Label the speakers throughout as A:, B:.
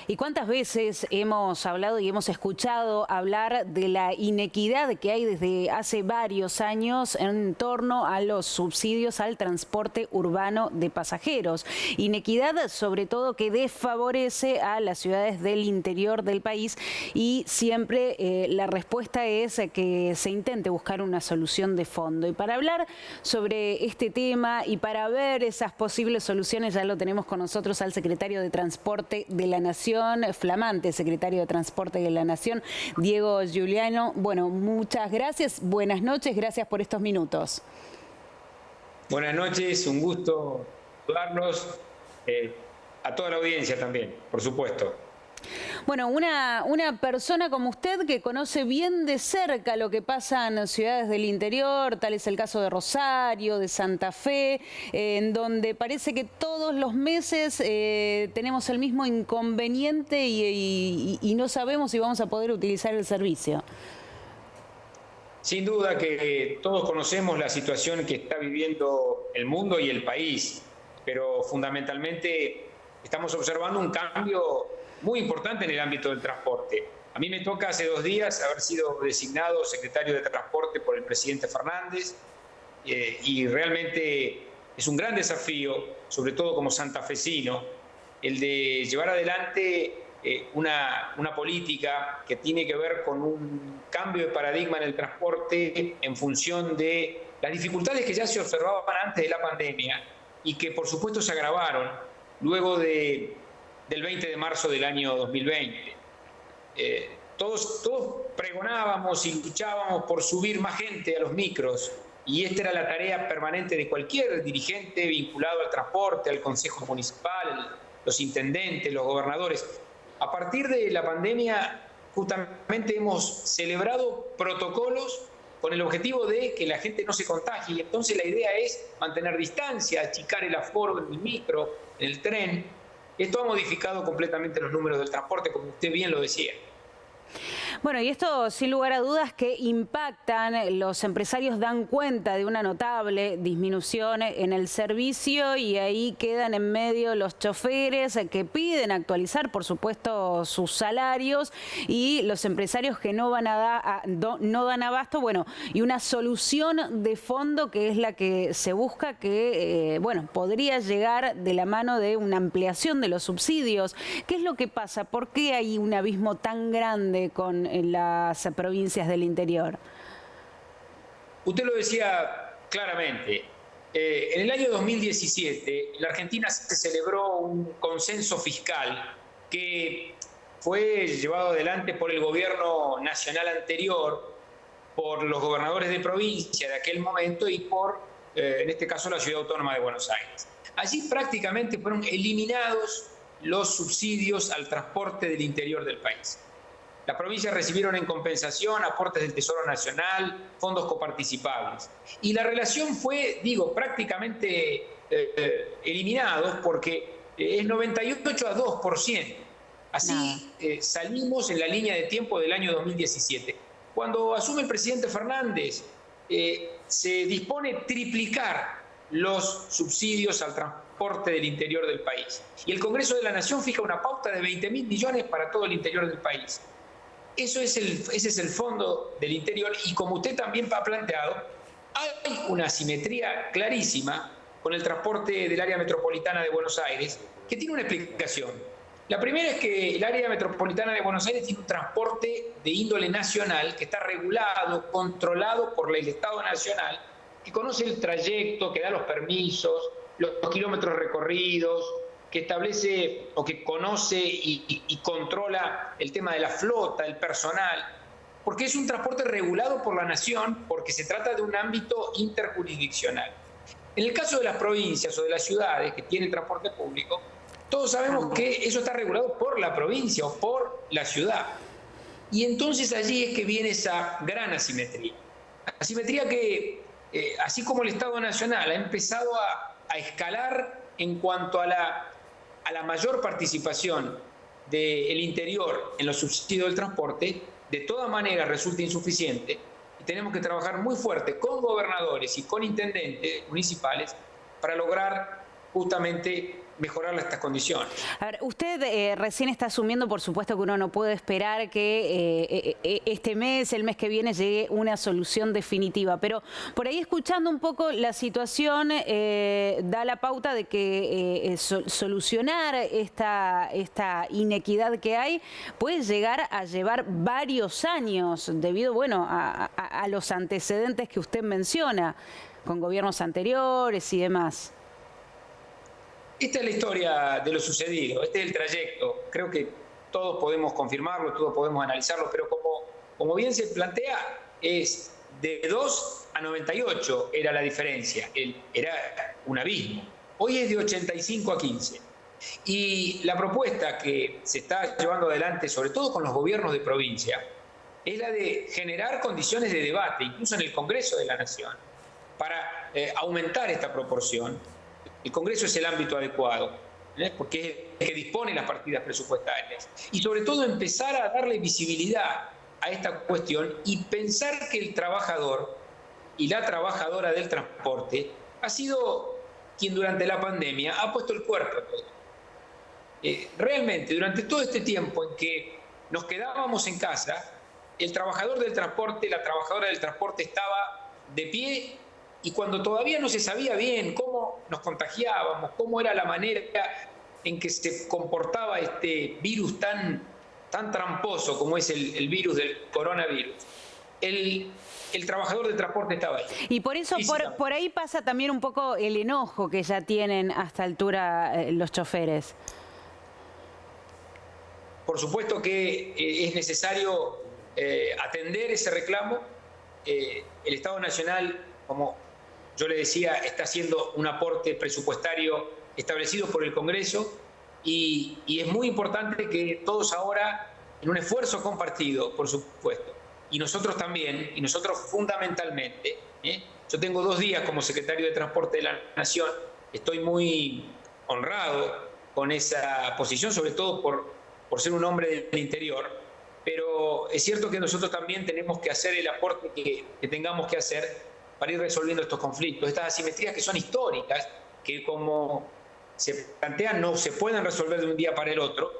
A: ¿Y cuántas veces hemos hablado y hemos escuchado hablar de la inequidad que hay desde hace varios años en torno a los subsidios al transporte urbano de pasajeros? Inequidad sobre todo que desfavorece a las ciudades del interior del país y siempre la respuesta es que se intente buscar una solución de fondo. Y para hablar sobre este tema y para ver esas posibles soluciones ya lo tenemos con nosotros al secretario de Transporte de la Nación, flamante secretario de Transporte de la Nación, Diego Giuliano. Bueno, muchas gracias, buenas noches, gracias por estos minutos.
B: Buenas noches, un gusto saludarlos, a toda la audiencia también, por supuesto.
A: Bueno, una persona como usted que conoce bien de cerca lo que pasa en ciudades del interior, tal es el caso de Rosario, de Santa Fe, en donde parece que todos los meses tenemos el mismo inconveniente y no sabemos si vamos a poder utilizar el servicio.
B: Sin duda que todos conocemos la situación que está viviendo el mundo y el país, pero fundamentalmente estamos observando un cambio muy importante en el ámbito del transporte. A mí me toca hace 2 días haber sido designado secretario de Transporte por el presidente Fernández y realmente es un gran desafío, sobre todo como santafesino, el de llevar adelante una política que tiene que ver con un cambio de paradigma en el transporte en función de las dificultades que ya se observaban antes de la pandemia y que por supuesto se agravaron luego del 20 de marzo del año 2020. Todos pregonábamos y luchábamos por subir más gente a los micros y esta era la tarea permanente de cualquier dirigente vinculado al transporte, al Consejo Municipal, los intendentes, los gobernadores. A partir de la pandemia justamente hemos celebrado protocolos con el objetivo de que la gente no se contagie y entonces la idea es mantener distancia, achicar el aforo en el micro, en el tren. Esto ha modificado completamente los números del transporte, como usted bien lo decía.
A: Bueno, y esto sin lugar a dudas que impactan, los empresarios dan cuenta de una notable disminución en el servicio y ahí quedan en medio los choferes que piden actualizar, por supuesto, sus salarios y los empresarios que no dan abasto, bueno, y una solución de fondo que es la que se busca que, bueno, podría llegar de la mano de una ampliación de los subsidios. ¿Qué es lo que pasa? ¿Por qué hay un abismo tan grande con las provincias del interior?
B: Usted lo decía claramente. En el año 2017, en la Argentina se celebró un consenso fiscal que fue llevado adelante por el gobierno nacional anterior, por los gobernadores de provincia de aquel momento y por, en este caso, la Ciudad Autónoma de Buenos Aires. Allí prácticamente fueron eliminados los subsidios al transporte del interior del país. Las provincias recibieron en compensación aportes del Tesoro Nacional, fondos coparticipables. Y la relación fue, prácticamente eliminados porque es 98-2%. Así salimos en la línea de tiempo del año 2017. Cuando asume el presidente Fernández, se dispone triplicar los subsidios al transporte del interior del país. Y el Congreso de la Nación fija una pauta de 20.000 millones para todo el interior del país. Ese es el fondo del interior y como usted también ha planteado, hay una asimetría clarísima con el transporte del área metropolitana de Buenos Aires que tiene una explicación. La primera es que el área metropolitana de Buenos Aires tiene un transporte de índole nacional que está regulado, controlado por el Estado Nacional, que conoce el trayecto, que da los permisos, los kilómetros recorridos, que establece o que conoce y controla el tema de la flota, el personal, porque es un transporte regulado por la nación, porque se trata de un ámbito interjurisdiccional. En el caso de las provincias o de las ciudades que tienen transporte público, todos sabemos que eso está regulado por la provincia o por la ciudad. Y entonces allí es que viene esa gran asimetría. Asimetría que, así como el Estado Nacional ha empezado a escalar en cuanto a la mayor participación del interior en los subsidios del transporte, de todas maneras resulta insuficiente y tenemos que trabajar muy fuerte con gobernadores y con intendentes municipales para lograr justamente mejorar estas condiciones.
A: A ver, usted recién está asumiendo, por supuesto, que uno no puede esperar que este mes, el mes que viene, llegue una solución definitiva, pero por ahí escuchando un poco la situación da la pauta de que solucionar esta inequidad que hay puede llegar a llevar varios años debido, bueno, a los antecedentes que usted menciona con gobiernos anteriores y demás.
B: Esta es la historia de lo sucedido, este es el trayecto. Creo que todos podemos confirmarlo, todos podemos analizarlo, pero como bien se plantea, es de 2 a 98 era la diferencia, era un abismo. Hoy es de 85 a 15. Y la propuesta que se está llevando adelante, sobre todo con los gobiernos de provincia, es la de generar condiciones de debate, incluso en el Congreso de la Nación, para aumentar esta proporción. El Congreso es el ámbito adecuado, porque es el que dispone las partidas presupuestarias. Y sobre todo empezar a darle visibilidad a esta cuestión y pensar que el trabajador y la trabajadora del transporte ha sido quien durante la pandemia ha puesto el cuerpo a todo. Realmente, durante todo este tiempo en que nos quedábamos en casa, el trabajador del transporte, la trabajadora del transporte estaba de pie. Y cuando todavía no se sabía bien cómo nos contagiábamos, cómo era la manera en que se comportaba este virus tan tramposo como es el virus del coronavirus, el trabajador del transporte estaba ahí.
A: Y por eso, por ahí pasa también un poco el enojo que ya tienen a esta altura los choferes.
B: Por supuesto que es necesario atender ese reclamo. El Estado Nacional, como yo le decía, está haciendo un aporte presupuestario establecido por el Congreso y es muy importante que todos ahora, en un esfuerzo compartido, por supuesto, y nosotros también, y nosotros fundamentalmente, yo tengo 2 días como secretario de Transporte de la Nación, estoy muy honrado con esa posición, sobre todo por ser un hombre del interior, pero es cierto que nosotros también tenemos que hacer el aporte que tengamos que hacer para ir resolviendo estos conflictos, estas asimetrías que son históricas, que como se plantean no se pueden resolver de un día para el otro,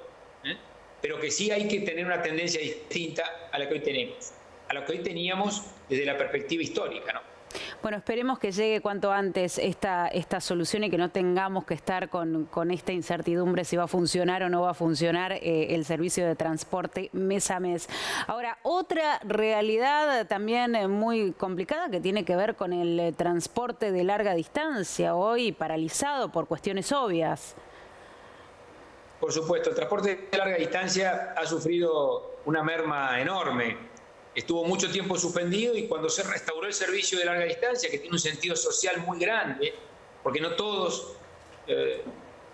B: pero que sí hay que tener una tendencia distinta a la que hoy tenemos, a la que hoy teníamos desde la perspectiva histórica, ¿no?
A: Bueno, esperemos que llegue cuanto antes esta solución y que no tengamos que estar con esta incertidumbre si va a funcionar o no va a funcionar el servicio de transporte mes a mes. Ahora, otra realidad también muy complicada que tiene que ver con el transporte de larga distancia, hoy paralizado por cuestiones obvias.
B: Por supuesto, el transporte de larga distancia ha sufrido una merma enorme. Estuvo mucho tiempo suspendido y cuando se restauró el servicio de larga distancia, que tiene un sentido social muy grande, porque no todos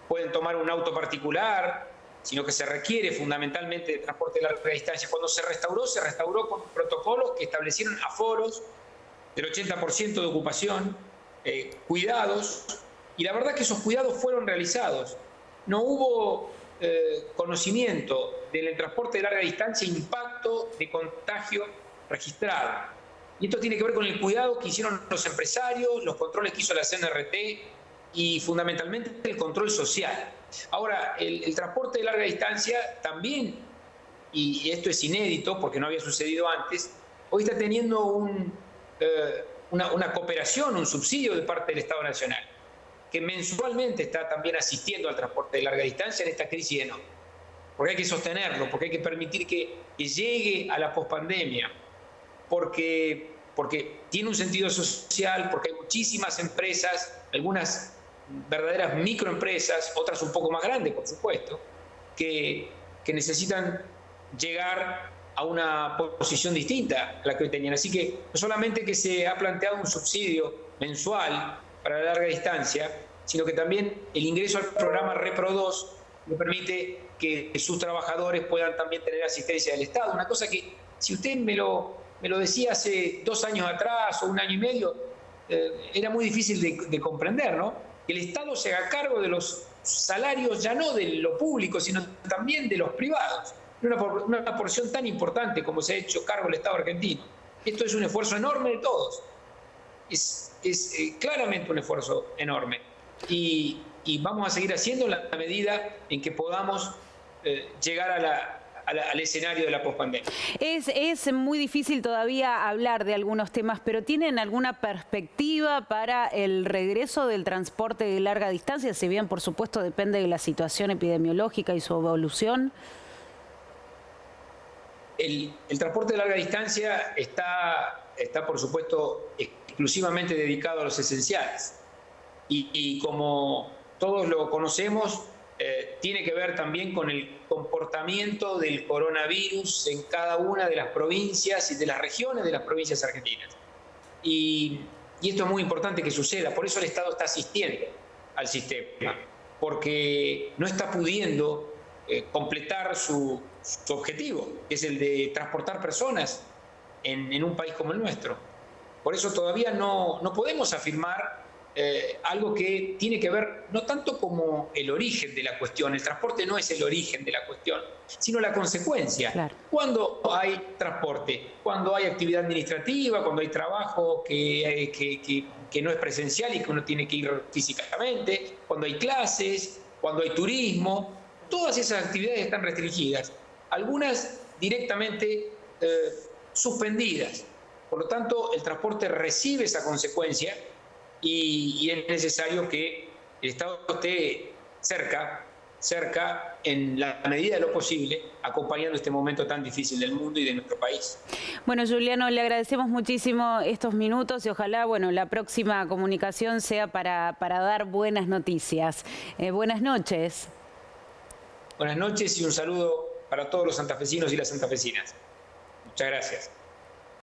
B: pueden tomar un auto particular, sino que se requiere fundamentalmente de transporte de larga distancia. Cuando se restauró con protocolos que establecieron aforos del 80% de ocupación, cuidados, y la verdad que esos cuidados fueron realizados. No hubo conocimiento del transporte de larga distancia, impacto de contagio registrado. Y esto tiene que ver con el cuidado que hicieron los empresarios, los controles que hizo la CNRT y fundamentalmente el control social. Ahora, el transporte de larga distancia también, y esto es inédito porque no había sucedido antes, hoy está teniendo una cooperación, un subsidio de parte del Estado Nacional, que mensualmente está también asistiendo al transporte de larga distancia en esta crisis enorme. Porque hay que sostenerlo, porque hay que permitir que llegue a la pospandemia, porque tiene un sentido social, porque hay muchísimas empresas, algunas verdaderas microempresas, otras un poco más grandes, por supuesto, que necesitan llegar a una posición distinta a la que hoy tenían. Así que no solamente que se ha planteado un subsidio mensual para la larga distancia, sino que también el ingreso al programa Repro 2 le permite que sus trabajadores puedan también tener asistencia del Estado. Una cosa que, si usted me lo decía hace 2 años atrás o 1 año y medio, era muy difícil de comprender, ¿no? Que el Estado se haga cargo de los salarios, ya no de lo público, sino también de los privados. Una porción tan importante como se ha hecho cargo el Estado argentino. Esto es un esfuerzo enorme de todos. Es claramente un esfuerzo enorme. Y y vamos a seguir haciendo en la medida en que podamos llegar al escenario de la pospandemia.
A: Es muy difícil todavía hablar de algunos temas, pero ¿tienen alguna perspectiva para el regreso del transporte de larga distancia? Si bien, por supuesto, depende de la situación epidemiológica y su evolución.
B: El transporte de larga distancia está, por supuesto, exclusivamente dedicado a los esenciales. Y como todos lo conocemos, tiene que ver también con el comportamiento del coronavirus en cada una de las provincias y de las regiones de las provincias argentinas. Y esto es muy importante que suceda, por eso el Estado está asistiendo al sistema, porque no está pudiendo completar su objetivo, que es el de transportar personas en un país como el nuestro. Por eso todavía no podemos afirmar algo que tiene que ver no tanto como el origen de la cuestión. El transporte no es el origen de la cuestión, sino la consecuencia.
A: Claro.
B: Cuando hay transporte, cuando hay actividad administrativa, cuando hay trabajo que no es presencial y que uno tiene que ir físicamente, cuando hay clases, cuando hay turismo, todas esas actividades están restringidas, algunas directamente suspendidas. Por lo tanto, el transporte recibe esa consecuencia y es necesario que el Estado esté cerca, en la medida de lo posible, acompañando este momento tan difícil del mundo y de nuestro país.
A: Bueno, Juliano, le agradecemos muchísimo estos minutos y ojalá, bueno, la próxima comunicación sea para dar buenas noticias. Buenas noches.
B: Buenas noches y un saludo para todos los santafesinos y las santafesinas. Muchas gracias.